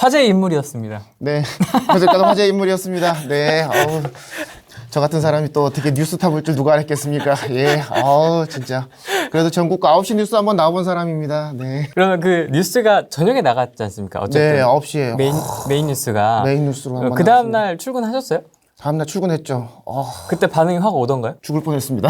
화제의 인물이었습니다. 네, 어제까지 화제 인물이었습니다. 네, 저 같은 사람이 또 어떻게 뉴스 타볼 줄 누가 알았겠습니까? 예, 진짜. 그래도 전국 9시 뉴스 한번 나와본 사람입니다. 네. 그러면 그 뉴스가 저녁에 나갔지 않습니까? 어쨌든. 네, 9시에요. 메인 뉴스가. 메인 뉴스로 한번 그 다음날 출근하셨어요? 다음날 출근했죠. 그때 반응이 확 오던가요? 죽을 뻔했습니다.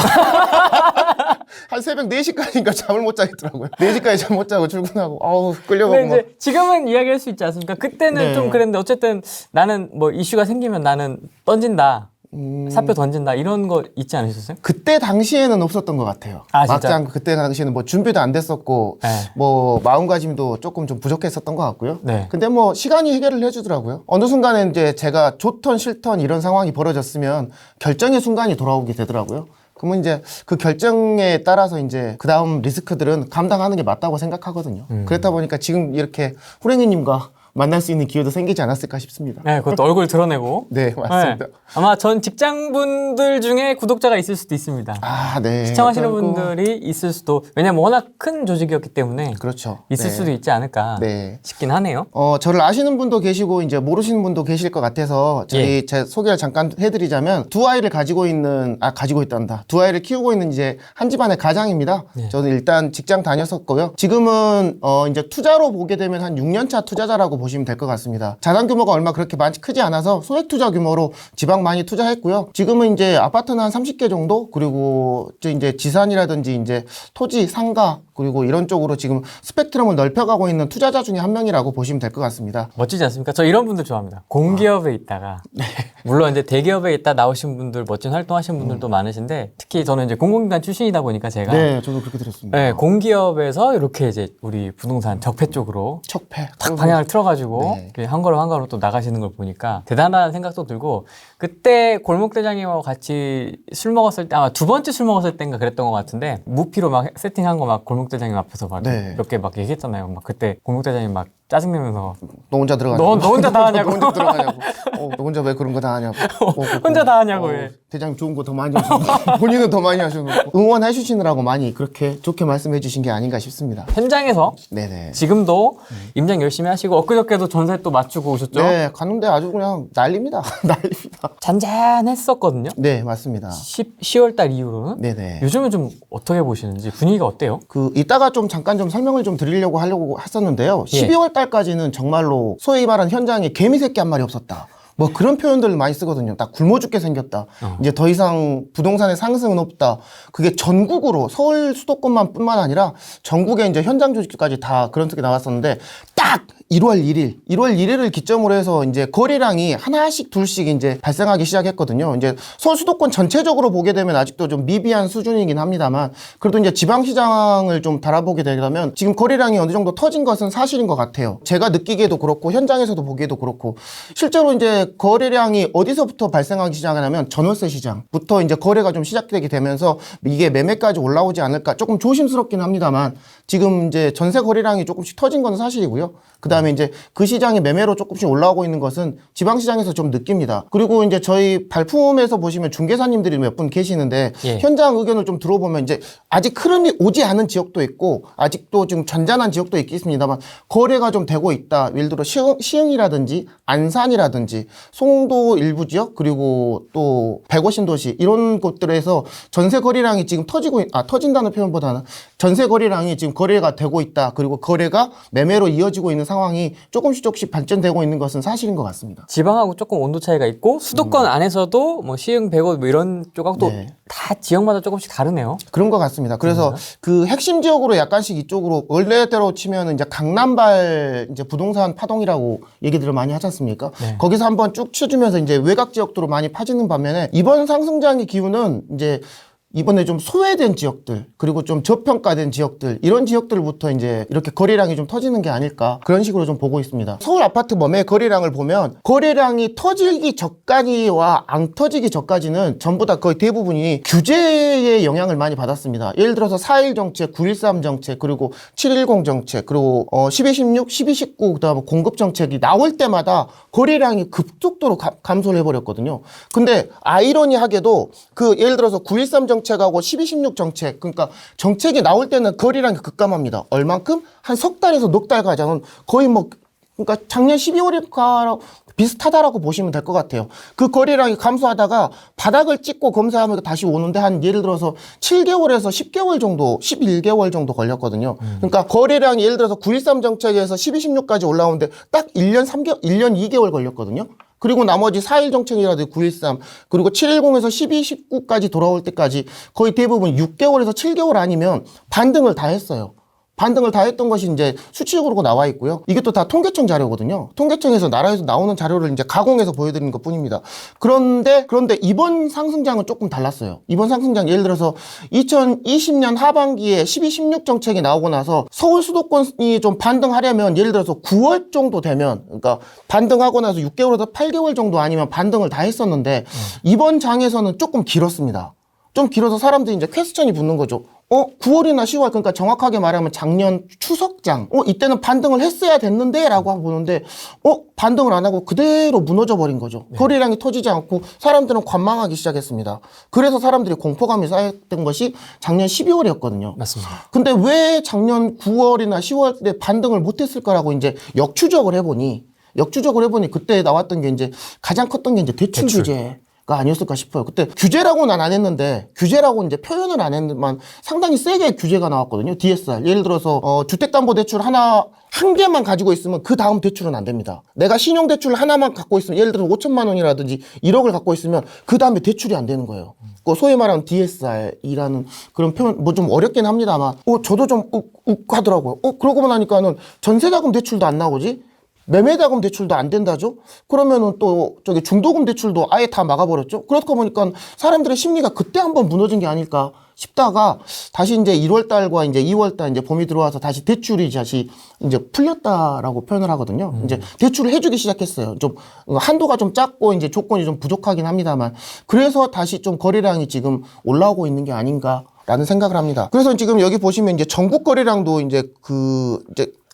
한 새벽 4시까지인가 잠을 못 자겠더라고요. 4시까지 잠 못 자고 출근하고, 끌려가고 근데 막. 이제 지금은 이야기할 수 있지 않습니까? 그때는 네. 좀 그랬는데 어쨌든 나는 뭐 이슈가 생기면 나는 던진다. 사표 던진다. 이런 거 있지 않으셨어요? 그때 당시에는 없었던 것 같아요. 아, 진짜? 막장 그때 당시에는 뭐 준비도 안 됐었고, 네. 뭐 마음가짐도 조금 좀 부족했었던 것 같고요. 네. 근데 뭐 시간이 해결을 해주더라고요. 어느 순간에 이제 제가 좋던 싫던 이런 상황이 벌어졌으면 결정의 순간이 돌아오게 되더라고요. 그러면 이제 그 결정에 따라서 이제 그 다음 리스크들은 감당하는 게 맞다고 생각하거든요. 그렇다 보니까 지금 이렇게 호랭이님과 만날 수 있는 기회도 생기지 않았을까 싶습니다. 네, 그것도 얼굴 드러내고. 네, 맞습니다. 네. 아마 전 직장분들 중에 구독자가 있을 수도 있습니다. 네. 시청하시는 그리고- 분들이 있을 수도, 왜냐면 워낙 큰 조직이었기 때문에 그렇죠. 있을 네. 수도 있지 않을까 네. 싶긴 하네요. 저를 아시는 분도 계시고 이제 모르시는 분도 계실 것 같아서 저희 제 소개를 잠깐 해드리자면 두 아이를 가지고 있단다. 두 아이를 키우고 있는 이제 한 집안의 가장입니다. 저는 일단 직장 다녔었고요. 지금은 이제 투자로 보게 되면 한 6년차 투자자라고 보시면 될 것 같습니다. 자산 규모가 얼마 그렇게 많이 크지 않아서 소액 투자 규모로 지방 많이 투자했고요. 지금은 이제 아파트는 한 30개 정도, 그리고 이제 지산이라든지 이제 토지, 상가, 그리고 이런 쪽으로 지금 스펙트럼을 넓혀가고 있는 투자자 중에 한 명이라고 보시면 될 것 같습니다. 멋지지 않습니까? 저 이런 분들 좋아합니다. 공기업에 있다가 물론 이제 대기업에 있다 나오신 분들, 멋진 활동하신 분들도 많으신데, 특히 저는 이제 공공기관 출신이다 보니까 제가 네, 저도 그렇게 들었습니다. 네, 공기업에서 이렇게 이제 우리 부동산 적폐 쪽으로 척패. 탁 방향을 틀어가지고 네. 이렇게 한 걸음 한 걸음 또 나가시는 걸 보니까 대단한 생각도 들고, 그때 골목대장님하고 같이 술 먹었을 때, 아마 두 번째 술 먹었을 때인가 그랬던 것 같은데, 무피로 막 세팅한 거 막 골목대장님 앞에서 막 네. 몇 개 막 얘기했잖아요. 막 그때 골목대장님 막 짜증내면서 너 혼자 들어가냐고. 너 혼자 다 하냐고. 너 혼자 들어가냐고. 너 혼자 왜 그런 거 다 하냐고. 혼자 다 하냐고, 예. 대장님 좋은 거 더 많이 하셔놓고 본인은 더 많이 하셔놓고 응원해 주시느라고 많이 그렇게 좋게 말씀해 주신 게 아닌가 싶습니다. 현장에서 네네. 지금도 임장 열심히 하시고, 엊그저께도 전세 또 맞추고 오셨죠? 네, 갔는데 아주 그냥 난립니다. 난립니다. 잔잔했었거든요. 네, 맞습니다. 10월 달 이후로는. 네네. 요즘은 좀 어떻게 보시는지, 분위기가 어때요? 이따가 좀 잠깐 좀 설명을 좀 하려고 했었는데요. 예. 12월 달까지는 정말로 소위 말하는 현장에 개미 새끼 한 마리 없었다. 뭐 그런 표현들을 많이 쓰거든요. 딱 굶어 죽게 생겼다. 이제 더 이상 부동산의 상승은 없다. 그게 전국으로 서울 수도권만 뿐만 아니라 전국의 이제 현장 조직까지 다 그런 뜻이 나왔었는데, 딱 1월 1일을 기점으로 해서 이제 거래량이 하나씩 둘씩 이제 발생하기 시작했거든요. 이제 서울 수도권 전체적으로 보게 되면 아직도 좀 미비한 수준이긴 합니다만, 그래도 이제 지방시장을 좀 바라보게 되면 지금 거래량이 어느 정도 터진 것은 사실인 것 같아요. 제가 느끼기에도 그렇고 현장에서도 보기에도 그렇고, 실제로 이제 거래량이 어디서부터 발생하기 시작하냐면 전월세 시장부터 이제 거래가 좀 시작되게 되면서 이게 매매까지 올라오지 않을까 조금 조심스럽긴 합니다만, 지금 이제 전세 거래량이 조금씩 터진 건 사실이고요. 그 다음에 이제 그 시장이 매매로 조금씩 올라오고 있는 것은 지방시장에서 좀 느낍니다. 그리고 이제 저희 발품에서 보시면 중개사님들이 몇 분 계시는데, 예. 현장 의견을 좀 들어보면 이제 아직 흐름이 오지 않은 지역도 있고 아직도 좀 잔잔한 지역도 있겠습니다만 거래가 좀 되고 있다. 예를 들어 시흥이라든지 안산이라든지 송도 일부 지역, 그리고 또 백오신도시 이런 곳들에서 전세 거래량이 지금 터진다는 표현보다는 전세 거래량이 지금 거래가 되고 있다. 그리고 거래가 매매로 이어지고 있는 상황이 조금씩 발전되고 있는 것은 사실인 것 같습니다. 지방하고 조금 온도 차이가 있고, 수도권 안에서도 뭐 시흥, 백오 뭐 이런 쪽하고 또 네. 다 지역마다 조금씩 다르네요. 그런 것 같습니다. 그래서 그 핵심 지역으로 약간씩 이쪽으로 원래대로 치면 이제 강남발 이제 부동산 파동이라고 얘기들을 많이 하지 않습니까? 네. 거기서 한번 쭉 쳐주면서 이제 외곽 지역도로 많이 파지는 반면에, 이번 상승장의 기운은 이제 이번에 좀 소외된 지역들, 그리고 좀 저평가된 지역들, 이런 지역들부터 이제 이렇게 거래량이 좀 터지는 게 아닐까, 그런 식으로 좀 보고 있습니다. 서울 아파트 매매 거래량을 보면 거래량이 터지기 전까지와 안 터지기 전까지는 전부 다 거의 대부분이 규제의 영향을 많이 받았습니다. 예를 들어서 4.1 정책, 9.13 정책, 그리고 7.10 정책, 그리고 12.16, 12.19, 그다음에 공급 정책이 나올 때마다 거래량이 급속도로 감소를 해버렸거든요. 근데 아이러니하게도 그 예를 들어서 9.13 정책하고 12.16 정책, 그러니까 정책이 나올 때는 거래량이 급감합니다. 얼만큼? 한 석 달에서 넉 달 가량은 거의 뭐 그러니까 작년 12월과 비슷하다라고 보시면 될 것 같아요. 그 거래량이 감소하다가 바닥을 찍고 검사하면 다시 오는데 한 예를 들어서 7개월에서 10개월 정도, 11개월 정도 걸렸거든요. 그러니까 거래량이 예를 들어서 9.13 정책에서 12, 16까지 올라오는데 딱 1년 3개월, 1년 2개월 걸렸거든요. 그리고 나머지 4.1 정책이라든지 9.13 그리고 7.10에서 12, 19까지 돌아올 때까지 거의 대부분 6개월에서 7개월 아니면 반등을 다 했어요. 반등을 다 했던 것이 이제 수치적으로 나와 있고요. 이게 또 다 통계청 자료거든요. 통계청에서 나라에서 나오는 자료를 이제 가공해서 보여드리는 것 뿐입니다. 그런데 이번 상승장은 조금 달랐어요. 이번 상승장 예를 들어서 2020년 하반기에 12, 16 정책이 나오고 나서 서울 수도권이 좀 반등하려면 예를 들어서 9월 정도 되면 그러니까 반등하고 나서 6개월에서 8개월 정도 아니면 반등을 다 했었는데 이번 장에서는 조금 길었습니다. 좀 길어서 사람들이 이제 퀘스천이 붙는 거죠. 9월이나 10월, 그러니까 정확하게 말하면 작년 추석장. 이때는 반등을 했어야 됐는데? 라고 하고 보는데, 반등을 안 하고 그대로 무너져 버린 거죠. 네. 거래량이 터지지 않고 사람들은 관망하기 시작했습니다. 그래서 사람들이 공포감이 쌓였던 것이 작년 12월이었거든요. 맞습니다. 근데 왜 작년 9월이나 10월 때 반등을 못 했을까라고 이제 역추적을 해보니 그때 나왔던 게 이제 가장 컸던 게 이제 대출 규제. 가 아니었을까 싶어요. 그때 규제라고는 안 했는데 규제라고 이제 표현을 안 했는데만 상당히 세게 규제가 나왔거든요. DSR. 예를 들어서 주택담보대출 한 개만 가지고 있으면 그 다음 대출은 안 됩니다. 내가 신용대출 하나만 갖고 있으면 예를 들어서 5천만 원이라든지 1억을 갖고 있으면 그 다음에 대출이 안 되는 거예요. 그 소위 말하는 DSR이라는 그런 표현 뭐 좀 어렵긴 합니다만 저도 좀 하더라고요. 그러고 나니까는 전세자금 대출도 안 나오지? 매매자금 대출도 안 된다죠? 그러면은 또 저기 중도금 대출도 아예 다 막아버렸죠? 그렇다 보니까 사람들의 심리가 그때 한번 무너진 게 아닐까 싶다가 다시 이제 1월 달과 이제 2월 달 이제 봄이 들어와서 다시 대출이 다시 이제 풀렸다라고 표현을 하거든요. 이제 대출을 해주기 시작했어요. 좀 한도가 좀 작고 이제 조건이 좀 부족하긴 합니다만 그래서 다시 좀 거래량이 지금 올라오고 있는 게 아닌가. 라는 생각을 합니다. 그래서 지금 여기 보시면 이제 전국 거래량도 이제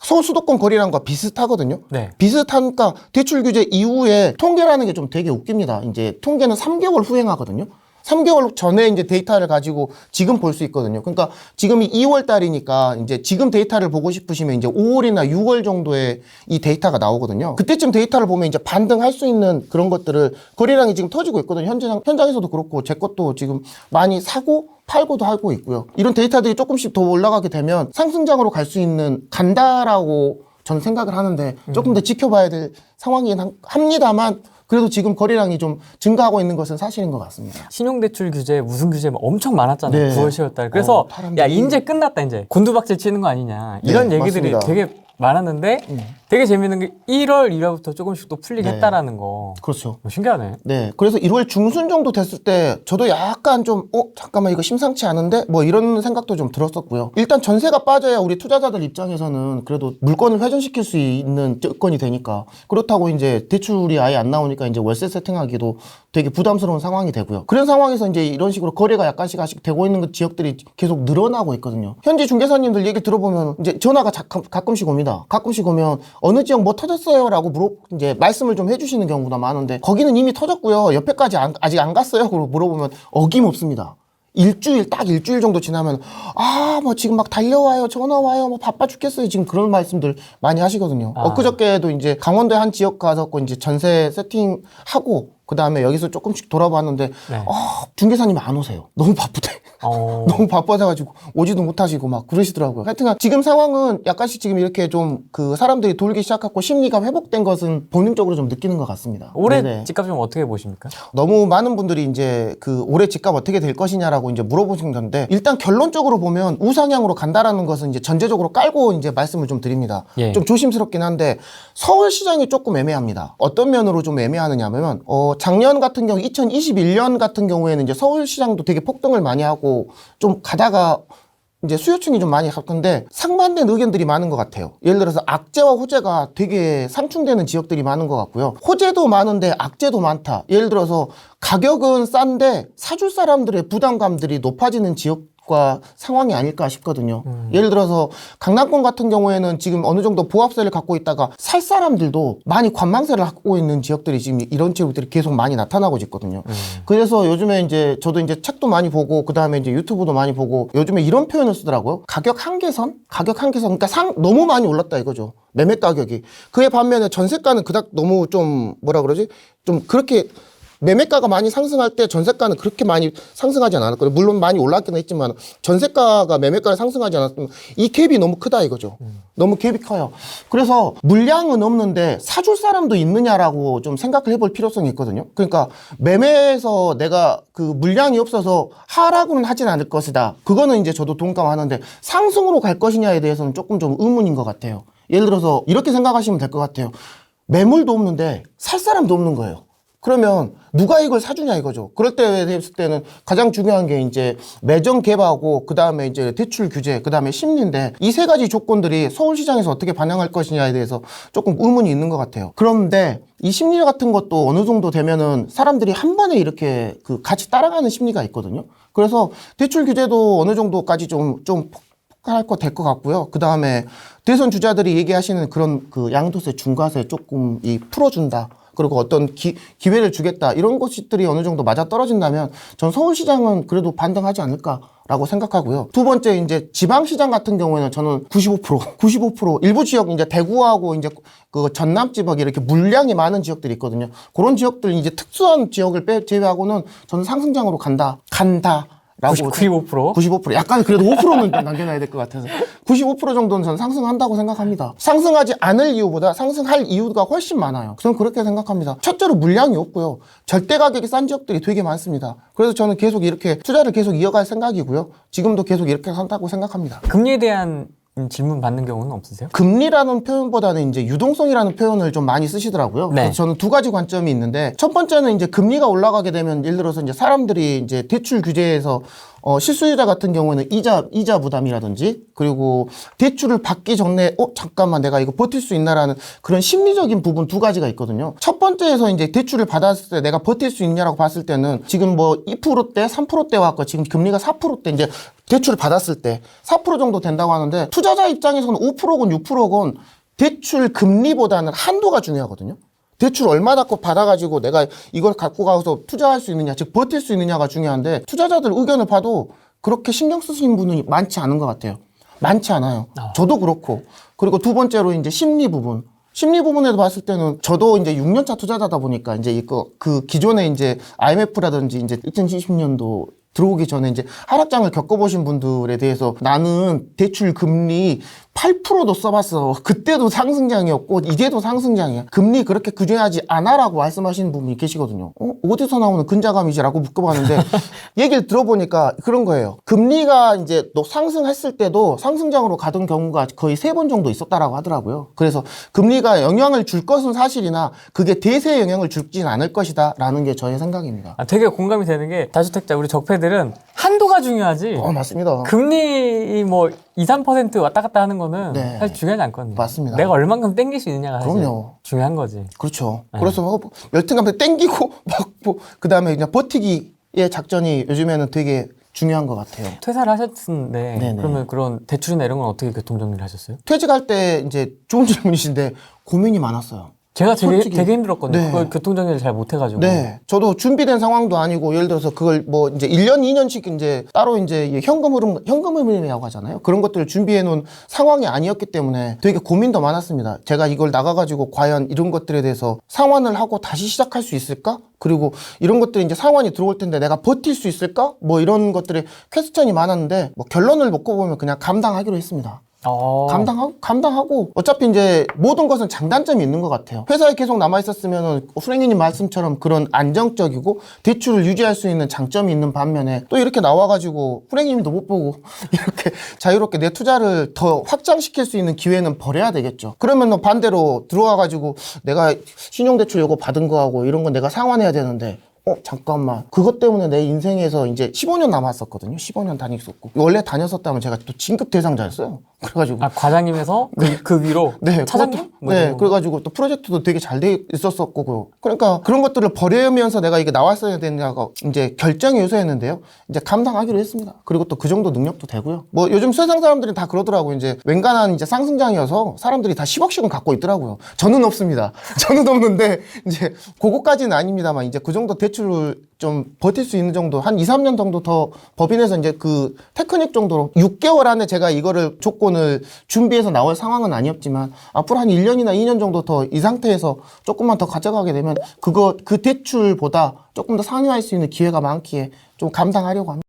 서울 수도권 거래량과 비슷하거든요. 네. 비슷하니까 대출 규제 이후에 통계라는 게 좀 되게 웃깁니다. 이제 통계는 3개월 후행하거든요. 3개월 전에 이제 데이터를 가지고 지금 볼 수 있거든요. 그러니까 지금이 2월 달이니까 이제 지금 데이터를 보고 싶으시면 이제 5월이나 6월 정도에 이 데이터가 나오거든요. 그때쯤 데이터를 보면 이제 반등할 수 있는 그런 것들을 거래량이 지금 터지고 있거든요. 현장에서도 그렇고 제 것도 지금 많이 사고 팔고도 하고 있고요. 이런 데이터들이 조금씩 더 올라가게 되면 상승장으로 갈 수 있는 간다라고 저는 생각을 하는데 조금 더 지켜봐야 될 상황이긴 합니다만 그래도 지금 거래량이 좀 증가하고 있는 것은 사실인 것 같습니다. 신용대출 규제, 무슨 규제 엄청 많았잖아요. 네. 9월, 10월 달. 그래서 야 이제 끝났다 이제. 곤두박질 치는 거 아니냐. 이런 얘기들이 맞습니다. 되게 많았는데 되게 재밌는 게 1월, 1월부터 조금씩 또 풀리게 했다라는 거. 그렇죠. 신기하네. 네. 그래서 1월 중순 정도 됐을 때 저도 약간 좀 잠깐만 이거 심상치 않은데 뭐 이런 생각도 좀 들었었고요. 일단 전세가 빠져야 우리 투자자들 입장에서는 그래도 물건을 회전시킬 수 있는 조건이 되니까 그렇다고 이제 대출이 아예 안 나오니까 이제 월세 세팅하기도 되게 부담스러운 상황이 되고요. 그런 상황에서 이제 이런 식으로 거래가 약간씩 되고 있는 그 지역들이 계속 늘어나고 있거든요. 현지 중개사님들 얘기 들어보면 이제 전화가 가끔씩 옵니다. 가끔씩 오면 어느 지역 뭐 터졌어요라고 이제 말씀을 좀 해주시는 경우가 많은데 거기는 이미 터졌고요. 옆에까지 아직 안 갔어요. 그러고 물어보면 어김없습니다. 딱 일주일 정도 지나면 뭐 지금 막 달려와요, 전화 와요, 뭐 바빠 죽겠어요. 지금 그런 말씀들 많이 하시거든요. 엊그저께도 이제 강원도의 한 지역 가서 이제 전세 세팅하고 그 다음에 여기서 조금씩 돌아봤는데 네. 중개사님이 안 오세요. 너무 바쁘대. 너무 바빠져가지고 오지도 못하시고 막 그러시더라고요. 하여튼 지금 상황은 약간씩 지금 이렇게 좀 그 사람들이 돌기 시작하고 심리가 회복된 것은 본능적으로 좀 느끼는 것 같습니다. 올해 네네. 집값 좀 어떻게 보십니까? 너무 많은 분들이 이제 그 올해 집값 어떻게 될 것이냐라고 이제 물어보신 건데 일단 결론적으로 보면 우상향으로 간다라는 것은 이제 전제적으로 깔고 이제 말씀을 좀 드립니다. 예. 좀 조심스럽긴 한데 서울 시장이 조금 애매합니다. 어떤 면으로 좀 애매하느냐면 작년 같은 경우 2021년 같은 경우에는 이제 서울 시장도 되게 폭등을 많이 하고 좀 가다가 이제 수요층이 좀 많이 갔던데 상반된 의견들이 많은 것 같아요. 예를 들어서 악재와 호재가 되게 상충되는 지역들이 많은 것 같고요. 호재도 많은데 악재도 많다. 예를 들어서 가격은 싼데 사줄 사람들의 부담감들이 높아지는 지역 과 상황이 아닐까 싶거든요. 예를 들어서 강남권 같은 경우에는 지금 어느 정도 보합세를 갖고 있다가 살 사람들도 많이 관망세를 갖고 있는 지역들이 지금 이런 지역들이 계속 많이 나타나고 있거든요. 그래서 요즘에 이제 저도 이제 책도 많이 보고 그 다음에 이제 유튜브도 많이 보고 요즘에 이런 표현을 쓰더라고요. 가격 한계선? 그러니까 너무 많이 올랐다 이거죠. 매매 가격이. 그에 반면에 전세가는 그닥 너무 좀 뭐라 그러지? 좀 그렇게 매매가가 많이 상승할 때 전세가는 그렇게 많이 상승하지 않았거든요. 물론 많이 올랐긴 했지만 전세가가 매매가를 상승하지 않았으면 이 갭이 너무 크다 이거죠. 너무 갭이 커요. 그래서 물량은 없는데 사줄 사람도 있느냐라고 좀 생각을 해볼 필요성이 있거든요. 그러니까 매매에서 내가 그 물량이 없어서 하라고는 하진 않을 것이다. 그거는 이제 저도 동감하는데 상승으로 갈 것이냐에 대해서는 조금 좀 의문인 것 같아요. 예를 들어서 이렇게 생각하시면 될 것 같아요. 매물도 없는데 살 사람도 없는 거예요. 그러면 누가 이걸 사주냐 이거죠. 그럴 때 됐을 때는 가장 중요한 게 이제 매정 개발하고 그 다음에 이제 대출 규제, 그 다음에 심리인데 이 세 가지 조건들이 서울시장에서 어떻게 반영할 것이냐에 대해서 조금 의문이 있는 것 같아요. 그런데 이 심리 같은 것도 어느 정도 되면은 사람들이 한 번에 이렇게 그 같이 따라가는 심리가 있거든요. 그래서 대출 규제도 어느 정도까지 좀 폭발할 거 될 것 같고요. 그 다음에 대선 주자들이 얘기하시는 그런 그 양도세, 중과세 조금 풀어준다. 그리고 어떤 기회를 주겠다. 이런 것들이 어느 정도 맞아 떨어진다면 전 서울시장은 그래도 반등하지 않을까라고 생각하고요. 두 번째 이제 지방시장 같은 경우에는 저는 95% 일부 지역 이제 대구하고 이제 그 전남 지역에 이렇게 물량이 많은 지역들이 있거든요. 그런 지역들 이제 특수한 지역을 제외하고는 저는 상승장으로 간다. 라고 95% 약간 그래도 5%는 좀 남겨놔야 될 것 같아서 95% 정도는 저는 상승한다고 생각합니다. 상승하지 않을 이유보다 상승할 이유가 훨씬 많아요. 저는 그렇게 생각합니다. 첫째로 물량이 없고요. 절대 가격이 싼 지역들이 되게 많습니다. 그래서 저는 계속 이렇게 투자를 계속 이어갈 생각이고요. 지금도 계속 이렇게 한다고 생각합니다. 금리에 대한 질문 받는 경우는 없으세요? 금리라는 표현보다는 이제 유동성이라는 표현을 좀 많이 쓰시더라고요. 네. 그래서 저는 두 가지 관점이 있는데 첫 번째는 이제 금리가 올라가게 되면 예를 들어서 이제 사람들이 이제 대출 규제에서 실수요자 같은 경우에는 이자 부담이라든지 그리고 대출을 받기 전에 잠깐만 내가 이거 버틸 수 있나라는 그런 심리적인 부분 두 가지가 있거든요. 첫 번째에서 이제 대출을 받았을 때 내가 버틸 수 있냐라고 봤을 때는 지금 뭐 2%대, 3%대 왔고 지금 금리가 4%대 이제 대출을 받았을 때 4% 정도 된다고 하는데 투자자 입장에서는 5%건 6%건 대출 금리보다는 한도가 중요하거든요. 대출 얼마 받아가지고 내가 이걸 갖고 가서 투자할 수 있느냐, 즉 버틸 수 있느냐가 중요한데 투자자들 의견을 봐도 그렇게 신경 쓰시는 분이 많지 않은 것 같아요. 많지 않아요. 저도 그렇고. 그리고 두 번째로 이제 심리 부분에도 봤을 때는 저도 이제 6년차 투자자다 보니까 이제 그 기존에 이제 IMF라든지 이제 2020년도 들어오기 전에 이제 하락장을 겪어보신 분들에 대해서 나는 대출 금리 8%도 써봤어. 그때도 상승장이었고 이제도 상승장이야. 금리 그렇게 규제하지 않아라고 말씀하시는 분이 계시거든요. 어디서 나오는 근자감이지라고 묻고봤는데 얘기를 들어보니까 그런 거예요. 금리가 이제 상승했을 때도 상승장으로 가던 경우가 거의 3번 정도 있었다라고 하더라고요. 그래서 금리가 영향을 줄 것은 사실이나 그게 대세에 영향을 줄진 않을 것이다라는 게 저의 생각입니다. 되게 공감이 되는 게 다주택자 우리 적폐들은 한도가 중요하지. 맞습니다. 금리 뭐 2, 3% 왔다 갔다 하는 거는 네. 사실 중요하지 않거든요. 맞습니다. 내가 얼만큼 땡길 수 있느냐가 사실 그럼요. 중요한 거지. 그렇죠. 그래서 열등감에 땡기고 그 다음에 그냥 버티기의 작전이 요즘에는 되게 중요한 것 같아요. 퇴사를 하셨는데 네네. 그러면 그런 대출이나 이런 건 어떻게 교통 정리를 하셨어요? 퇴직할 때 이제 좋은 질문이신데 고민이 많았어요. 제가 솔직히. 되게 힘들었거든요. 네. 그걸 교통 정리를 잘 못 해가지고. 네. 저도 준비된 상황도 아니고, 예를 들어서 그걸 뭐 이제 1년, 2년씩 이제 따로 이제 현금 흐름이라고 하잖아요. 그런 것들을 준비해 놓은 상황이 아니었기 때문에 되게 고민도 많았습니다. 제가 이걸 나가가지고 과연 이런 것들에 대해서 상환을 하고 다시 시작할 수 있을까? 그리고 이런 것들이 이제 상환이 들어올 텐데 내가 버틸 수 있을까? 뭐 이런 것들이 퀘스천이 많았는데, 뭐 결론을 먹고 보면 그냥 감당하기로 했습니다. 감당하고 어차피 이제 모든 것은 장단점이 있는 것 같아요. 회사에 계속 남아 있었으면 후랭이님 말씀처럼 그런 안정적이고 대출을 유지할 수 있는 장점이 있는 반면에 또 이렇게 나와가지고 후랭이님도 못 보고 이렇게 자유롭게 내 투자를 더 확장시킬 수 있는 기회는 버려야 되겠죠. 그러면 반대로 들어와가지고 내가 신용대출 요거 받은 거하고 이런 건 내가 상환해야 되는데 잠깐만. 그것 때문에 내 인생에서 이제 15년 남았었거든요. 15년 다녔었고. 원래 다녔었다면 제가 또 진급 대상자였어요. 그래가지고 과장님에서 그 위로 네, 차장님? 그것도- 뭐 네, 이런 거. 그래가지고 또 프로젝트도 되게 잘 돼 있었었고, 그러니까 그런 것들을 버리면서 내가 이게 나왔어야 되냐가 이제 결정의 요소였는데요. 이제 감당하기로 했습니다. 그리고 또 그 정도 능력도 되고요. 뭐 요즘 세상 사람들이 다 그러더라고요. 이제 웬간한 이제 쌍승장이어서 사람들이 다 10억씩은 갖고 있더라고요. 저는 없습니다. 저는 없는데 이제 그거까지는 아닙니다만 이제 그 정도 대출을 좀 버틸 수 있는 정도 한 2, 3년 정도 더 법인에서 이제 그 테크닉 정도로 6개월 안에 제가 이거를 조건을 준비해서 나올 상황은 아니었지만 앞으로 한 1년이나 2년 정도 더 이 상태에서 조금만 더 가져가게 되면 그 대출보다 조금 더 상회할 수 있는 기회가 많기에 좀 감당하려고 합니다.